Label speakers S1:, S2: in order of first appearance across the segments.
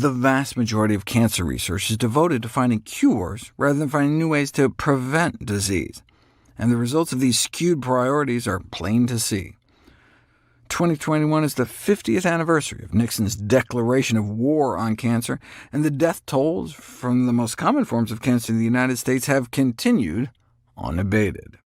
S1: the vast majority of cancer research is devoted to finding cures rather than finding new ways to prevent disease, and the results of these skewed priorities are plain to see. 2021 is the 50th anniversary of Nixon's declaration of war on cancer, and the death tolls from the most common forms of cancer in the United States have continued unabated.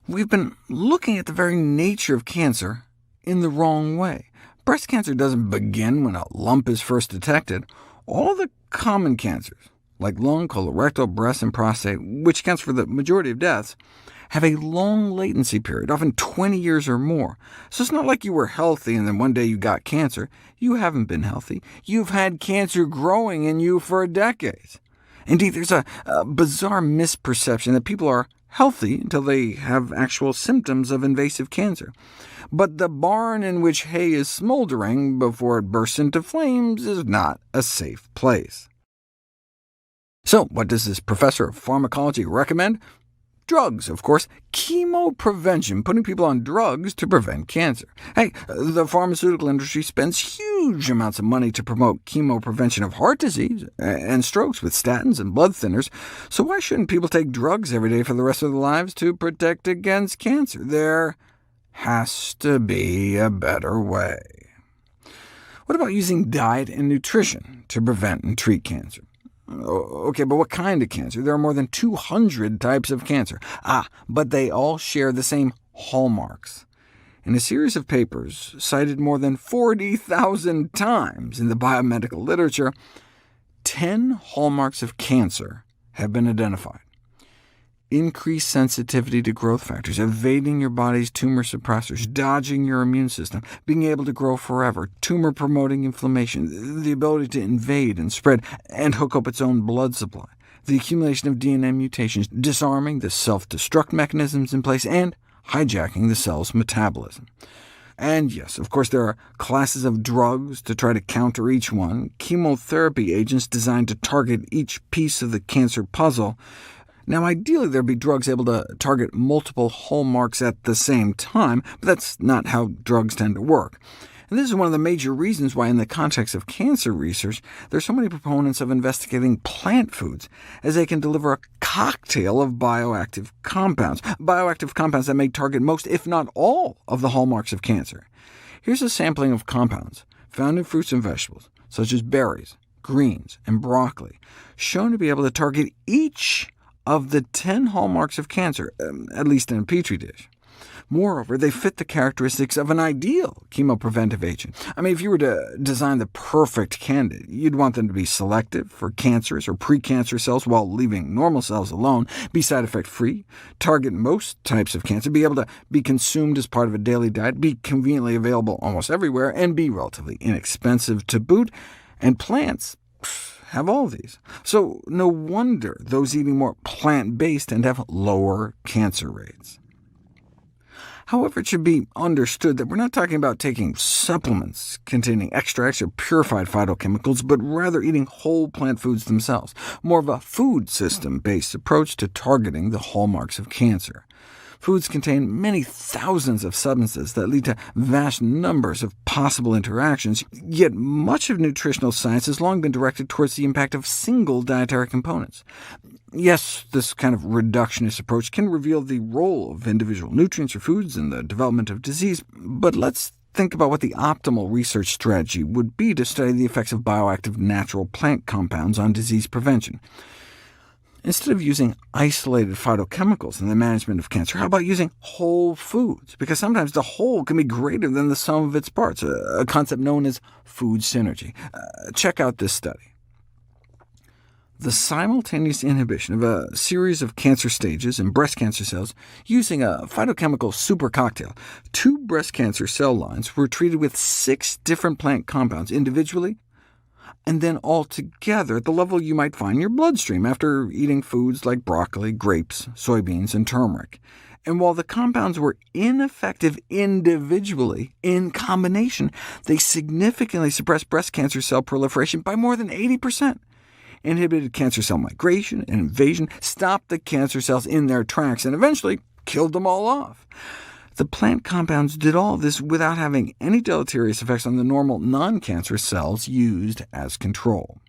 S1: We've been looking at the very nature of cancer in the wrong way. Breast cancer doesn't begin when a lump is first detected. All the common cancers, like lung, colorectal, breast, and prostate, which accounts for the majority of deaths, have a long latency period, often 20 years or more. So it's not like you were healthy and then one day you got cancer. You haven't been healthy. You've had cancer growing in you for decades. Indeed, there's a bizarre misperception that people are healthy until they have actual symptoms of invasive cancer. But the barn in which hay is smoldering before it bursts into flames is not a safe place. So what does this professor of pharmacology recommend? Drugs, of course. Chemoprevention, putting people on drugs to prevent cancer. Hey, the pharmaceutical industry spends huge amounts of money to promote chemoprevention of heart disease and strokes with statins and blood thinners, so why shouldn't people take drugs every day for the rest of their lives to protect against cancer? There has to be a better way. What about using diet and nutrition to prevent and treat cancer? OK, but what kind of cancer? There are more than 200 types of cancer. But they all share the same hallmarks. In a series of papers cited more than 40,000 times in the biomedical literature, 10 hallmarks of cancer have been identified. Increased sensitivity to growth factors, evading your body's tumor suppressors, dodging your immune system, being able to grow forever, tumor-promoting inflammation, the ability to invade and spread and hook up its own blood supply, the accumulation of DNA mutations, disarming the self-destruct mechanisms in place, and hijacking the cell's metabolism. And yes, of course, there are classes of drugs to try to counter each one, chemotherapy agents designed to target each piece of the cancer puzzle. Now, ideally, there'd be drugs able to target multiple hallmarks at the same time, but that's not how drugs tend to work. And this is one of the major reasons why, in the context of cancer research, there's so many proponents of investigating plant foods, as they can deliver a cocktail of bioactive compounds that may target most, if not all, of the hallmarks of cancer. Here's a sampling of compounds found in fruits and vegetables, such as berries, greens, and broccoli, shown to be able to target each of the 10 hallmarks of cancer, at least in a petri dish. Moreover, they fit the characteristics of an ideal chemopreventive agent. If you were to design the perfect candidate, you'd want them to be selective for cancerous or precancer cells while leaving normal cells alone, be side effect free, target most types of cancer, be able to be consumed as part of a daily diet, be conveniently available almost everywhere, and be relatively inexpensive to boot. And plants have all these. So no wonder those eating more plant-based tend to have lower cancer rates. However, it should be understood that we're not talking about taking supplements containing extracts or purified phytochemicals, but rather eating whole plant foods themselves, more of a food system-based approach to targeting the hallmarks of cancer. Foods contain many thousands of substances that lead to vast numbers of possible interactions, yet much of nutritional science has long been directed towards the impact of single dietary components. Yes, this kind of reductionist approach can reveal the role of individual nutrients or foods in the development of disease, but let's think about what the optimal research strategy would be to study the effects of bioactive natural plant compounds on disease prevention. Instead of using isolated phytochemicals in the management of cancer, how about using whole foods? Because sometimes the whole can be greater than the sum of its parts, a concept known as food synergy. Check out this study. The simultaneous inhibition of a series of cancer stages in breast cancer cells using a phytochemical super cocktail. 2 breast cancer cell lines were treated with 6 different plant compounds individually, and then all together at the level you might find in your bloodstream after eating foods like broccoli, grapes, soybeans, and turmeric. And while the compounds were ineffective individually, in combination, they significantly suppressed breast cancer cell proliferation by more than 80%, inhibited cancer cell migration and invasion, stopped the cancer cells in their tracks, and eventually killed them all off. The plant compounds did all this without having any deleterious effects on the normal non-cancerous cells used as control.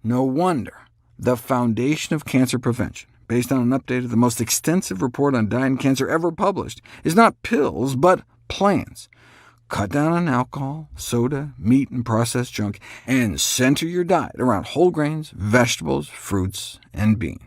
S1: No wonder the foundation of cancer prevention, based on an update of the most extensive report on diet and cancer ever published, is not pills, but plans. Cut down on alcohol, soda, meat, and processed junk, and center your diet around whole grains, vegetables, fruits, and beans.